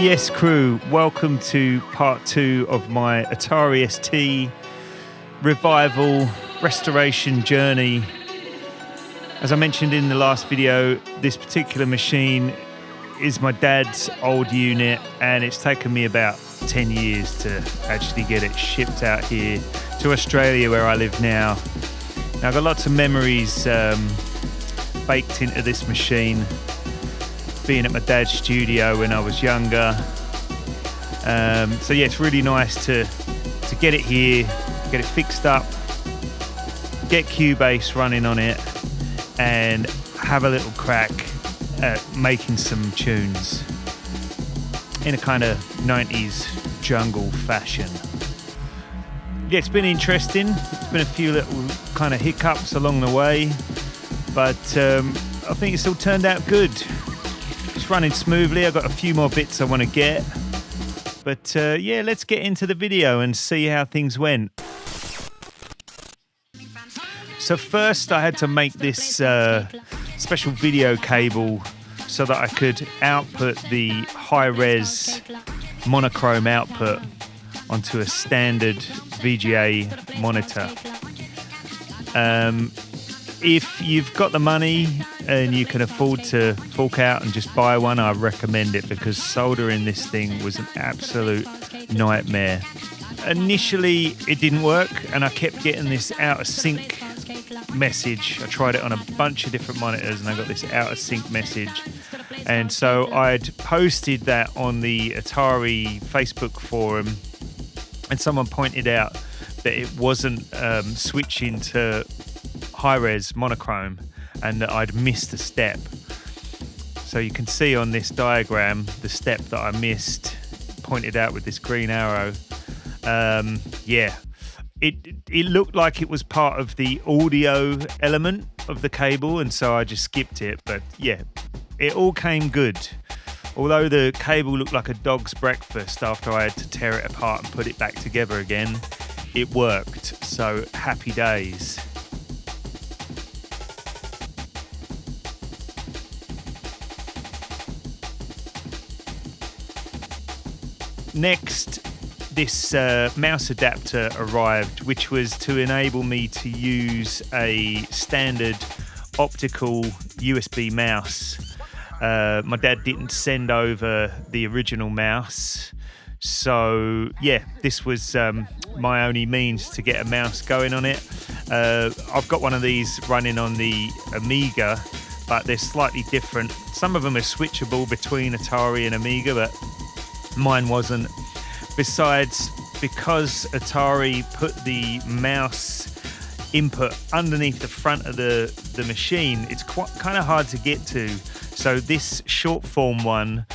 Yes, crew, welcome to part 2 of my Atari ST revival restoration journey. As I mentioned in the last video, this particular machine is my dad's old unit, and it's taken me about 10 years to actually get it shipped out here to Australia where I live now. Now, I've got lots of memories baked into this machine, being at my dad's studio when I was younger. So yeah, it's really nice to get it here, get it fixed up, get Cubase running on it, and have a little crack at making some tunes in a kind of 90s jungle fashion. Yeah, it's been interesting. It's been a few little kind of hiccups along the way, but I think it's all turned out good. It's running smoothly. I've got a few more bits I want to get, but yeah, let's get into the video and see how things went. So first I had to make this special video cable so that I could output the high-res monochrome output onto a standard VGA monitor. If you've got the money and you can afford to fork out and just buy one, I recommend it, because soldering this thing was an absolute nightmare. Initially it didn't work and I kept getting this out of sync message. I tried it on a bunch of different monitors and I got this out of sync message, and so I'd posted that on the Atari Facebook forum, and someone pointed out that it wasn't switching to high-res monochrome and that I'd missed a step. So you can see on this diagram the step that I missed, pointed out with this green arrow. Yeah, it looked like it was part of the audio element of the cable, and so I just skipped it. But yeah, it all came good. Although the cable looked like a dog's breakfast after I had to tear it apart and put it back together again, it worked. So happy days. Next, this mouse adapter arrived, which was to enable me to use a standard optical USB mouse. My dad didn't send over the original mouse, so yeah, this was my only means to get a mouse going on it. I've got one of these running on the Amiga, but they're slightly different. Some of them are switchable between Atari and Amiga, but mine wasn't. Besides, because Atari put the mouse input underneath the front of the machine, it's kind of hard to get to. So this short form one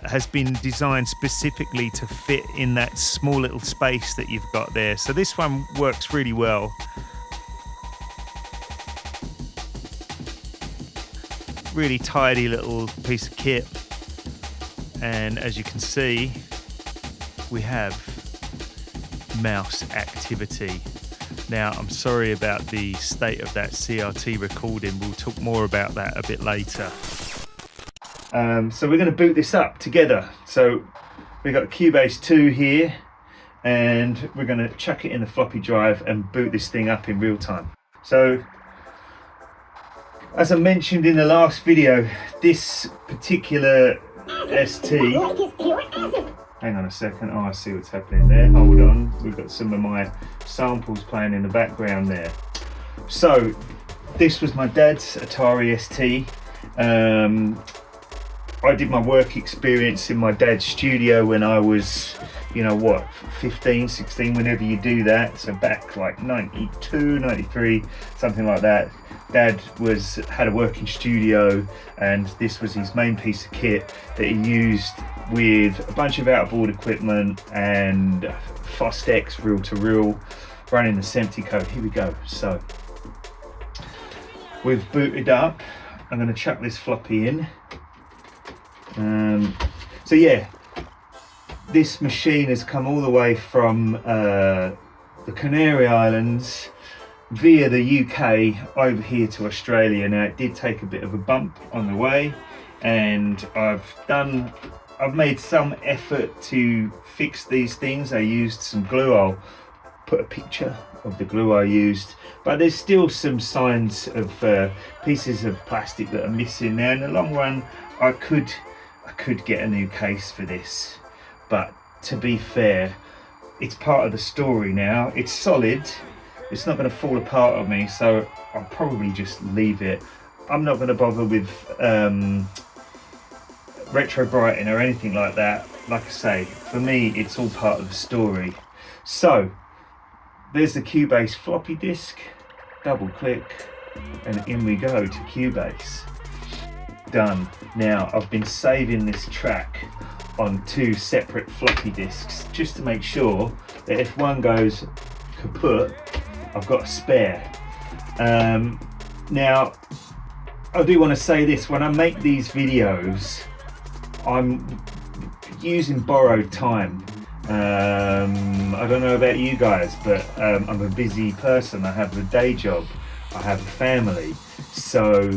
has been designed specifically to fit in that small little space that you've got there. So this one works really well. Really tidy little piece of kit. And as you can see, we have mouse activity. Now, I'm sorry about the state of that CRT recording. We'll talk more about that a bit later. So we're going to boot this up together. So we've got Cubase 2 here, and we're going to chuck it in the floppy drive and boot this thing up in real time. So, as I mentioned in the last video, this particular ST... Hang on a second. Oh, I see what's happening there. Hold on. We've got some of my samples playing in the background there. So, this was my dad's Atari ST. I did my work experience in my dad's studio when I was, 15, 16, whenever you do that. So back like 92, 93, something like that. Dad had a working studio, and this was his main piece of kit that he used with a bunch of outboard equipment and Fostex reel-to-reel running the SMPTE code. Here we go. So we've booted up. I'm going to chuck this floppy in. So yeah, this machine has come all the way from the Canary Islands via the UK over here to Australia. Now, it did take a bit of a bump on the way, and I've done I've made some effort to fix these things. I used some glue. I'll put a picture of the glue I used, but there's still some signs of pieces of plastic that are missing. Now in the long run, I could get a new case for this, but to be fair, it's part of the story now. It's solid, it's not going to fall apart on me, so I'll probably just leave it. I'm not going to bother with retro brighting or anything like that. Like I say, for me it's all part of the story. So there's the Cubase floppy disk, double click, and in we go to Cubase. Done. Now I've been saving this track on 2 separate floppy disks just to make sure that if one goes kaput, I've got a spare. Now I do want to say this, when I make these videos I'm using borrowed time. I don't know about you guys, but I'm a busy person. I have a day job, I have a family, so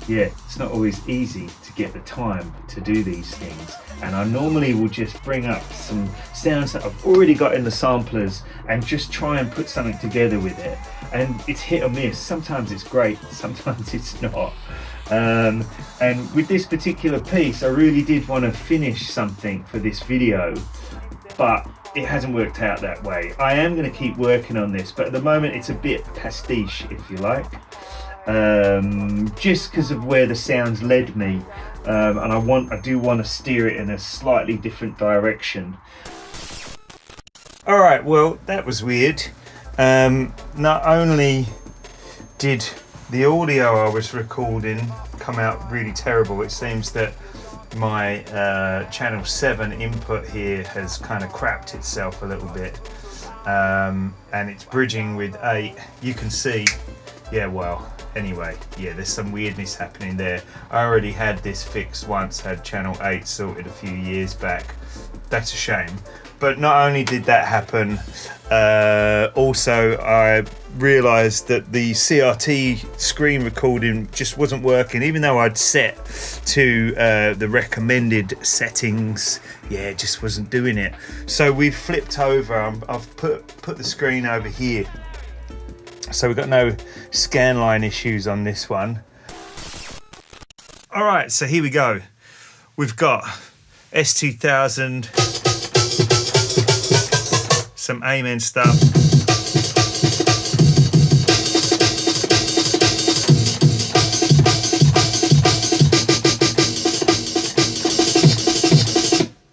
yeah, it's not always easy to get the time to do these things. And I normally will just bring up some sounds that I've already got in the samplers and just try and put something together with it. And it's hit or miss. Sometimes it's great, sometimes it's not. And with this particular piece, I really did want to finish something for this video, but it hasn't worked out that way. I am going to keep working on this, but at the moment it's a bit pastiche, if you like. Just because of where the sounds led me, and I do want to steer it in a slightly different direction. Alright, well that was weird. Not only did the audio I was recording come out really terrible, it seems that my channel 7 input here has kind of crapped itself a little bit, and it's bridging with 8. You can see, yeah, well, anyway, yeah, there's some weirdness happening there. I already had this fixed once, had channel 8 sorted a few years back. That's a shame. But not only did that happen, also I realised that the CRT screen recording just wasn't working, even though I'd set to the recommended settings. Yeah, it just wasn't doing it. So we've flipped over. I've put the screen over here, so we've got no scanline issues on this one. All right, so here we go. We've got S2000, some Amen stuff.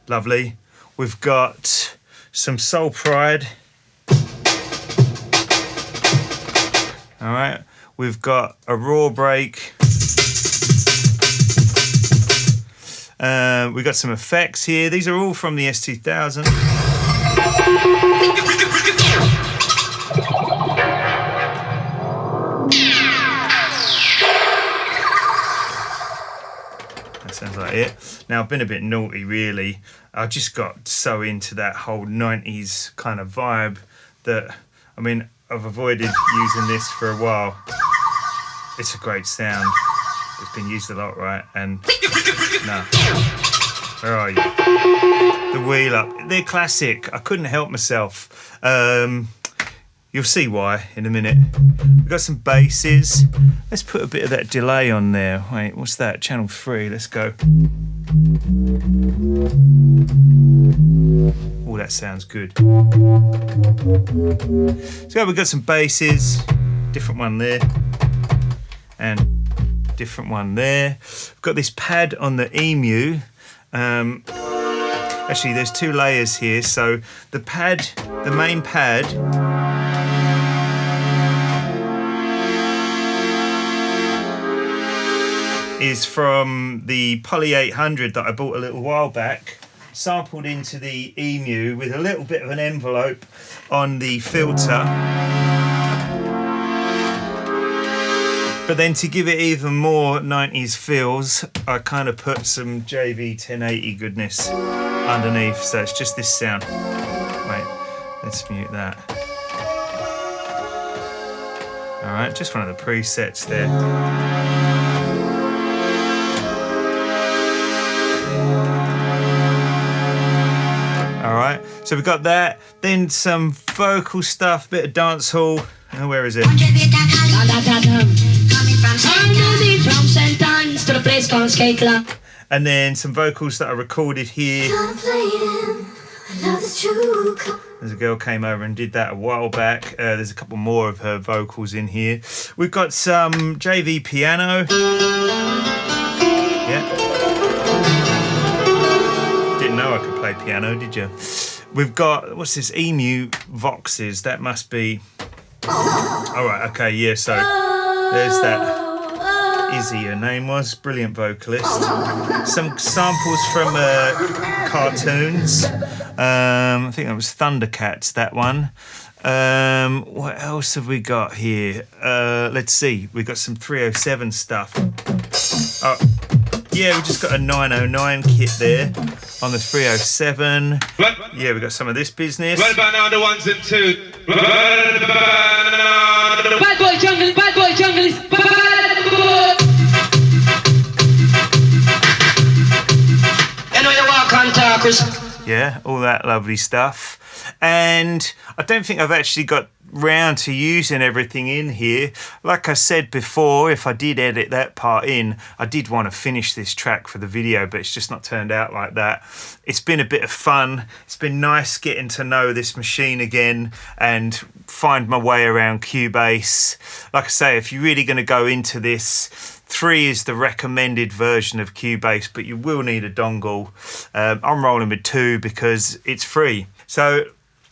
Lovely. We've got some Soul Pride. All right. We've got a raw break. We've got some effects here. These are all from the S2000. That sounds like it. Now, I've been a bit naughty, really. I just got so into that whole 90s kind of vibe that, I mean, I've avoided using this for a while. It's a great sound. It's been used a lot, right? And no. Where are you? The wheel up. They're classic. I couldn't help myself. You'll see why in a minute. We've got some basses. Let's put a bit of that delay on there. Wait, what's that? Channel 3. Let's go. Oh, that sounds good. So we've got some basses. Different one there. And different one there. We've got this pad on the EMU. Actually, there's 2 layers here. So the pad, the main pad, is from the Poly 800 that I bought a little while back, sampled into the EMU with a little bit of an envelope on the filter. But then to give it even more 90s feels, I kind of put some JV 1080 goodness underneath, so it's just this sound. Wait, let's mute that. All right, just one of the presets there. So we've got that, then some vocal stuff, bit of dancehall. Oh, where is it? And then some vocals that are recorded here. There's a girl came over and did that a while back. There's a couple more of her vocals in here. We've got some JV piano. Yeah. Didn't know I could play piano, did you? We've got, what's this, Emu Voxes. That must be... All right, okay, yeah, so there's that. Izzy, her name was. Brilliant vocalist. Some samples from cartoons. I think that was Thundercats, that one. What else have we got here? Let's see. We've got some 307 stuff. Oh, yeah, we just got a 909 kit there on the 307. Yeah, we got some of this business. Right about now, the ones and two. Bad boy jungle, bad boy jungle, bad boy. You know you walk on talkers. Yeah, all that lovely stuff. And I don't think I've actually got round to using everything in here. Like I said before, if I did edit that part in, I did want to finish this track for the video, but it's just not turned out like that. It's been a bit of fun. It's been nice getting to know this machine again and find my way around Cubase. Like I say, if you're really going to go into this, 3 is the recommended version of Cubase, but you will need a dongle. I'm rolling with 2 because it's free. So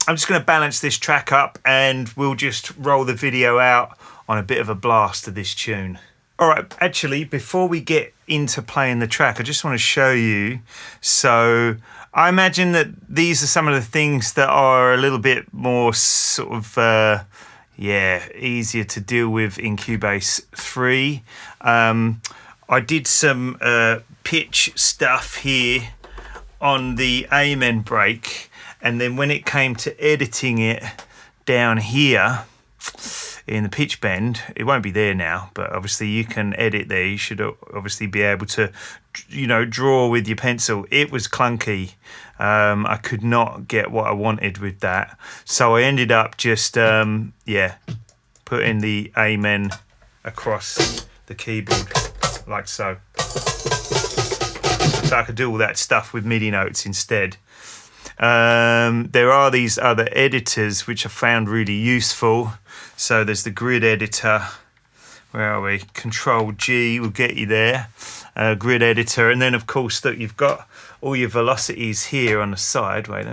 I'm just going to balance this track up and we'll just roll the video out on a bit of a blast of this tune. All right, actually, before we get into playing the track, I just want to show you. So I imagine that these are some of the things that are a little bit more sort of, easier to deal with in Cubase 3. I did some pitch stuff here on the Amen break. And then when it came to editing it down here in the pitch bend, it won't be there now, but obviously you can edit there. You should obviously be able to, draw with your pencil. It was clunky. I could not get what I wanted with that. So I ended up just, putting the Amen across the keyboard like so. So I could do all that stuff with MIDI notes instead. There are these other editors which I found really useful. So there's the grid editor. Where are we? Control G will get you there. Grid editor, and then of course that you've got all your velocities here on the side. Wait,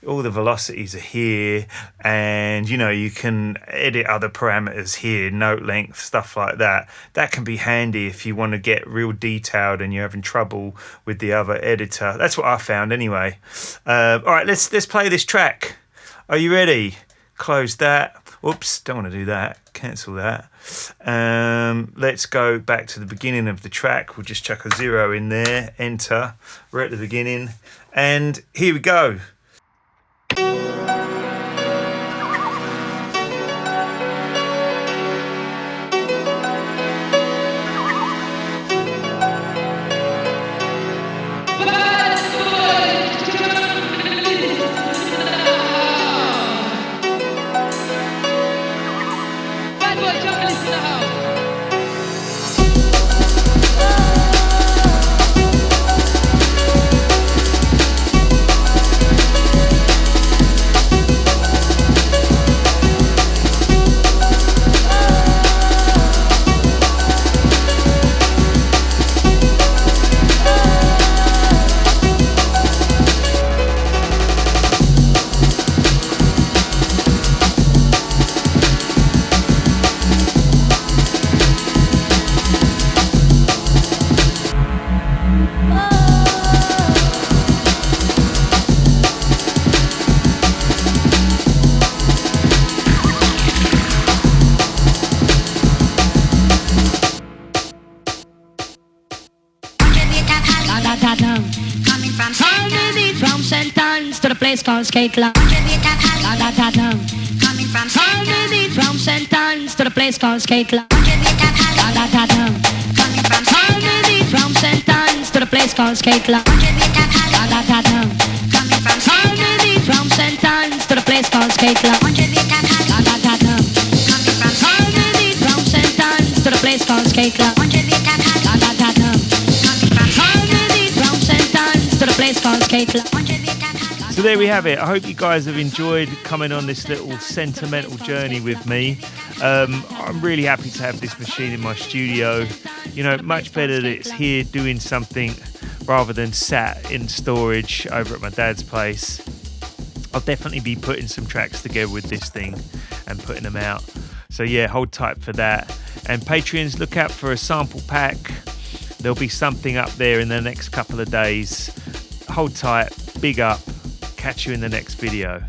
all the velocities are here, and you can edit other parameters here, note length, stuff like that. That can be handy if you want to get real detailed and you're having trouble with the other editor. That's what I found anyway. All right, let's play this track. Are you ready? Close that. Oops, don't want to do that. Cancel that. Let's go back to the beginning of the track. We'll just chuck a 0 in there. Enter. We're at the beginning. And here we go. Called Skate Club. Coming from St. Anne's to the place called Skate Club. Coming from St. Anne's to the place called Skate Club. Coming from Caitla. Harmony from St. Anne's to the place called Caitla. Harmony from St. Anne's to the place called Caitla. So there we have it. I hope you guys have enjoyed coming on this little sentimental journey with me. I'm really happy to have this machine in my studio. You know, much better that it's here doing something rather than sat in storage over at my dad's place. I'll definitely be putting some tracks together with this thing and putting them out. So yeah, hold tight for that. And Patreons, look out for a sample pack. There'll be something up there in the next couple of days. Hold tight, big up. Catch you in the next video.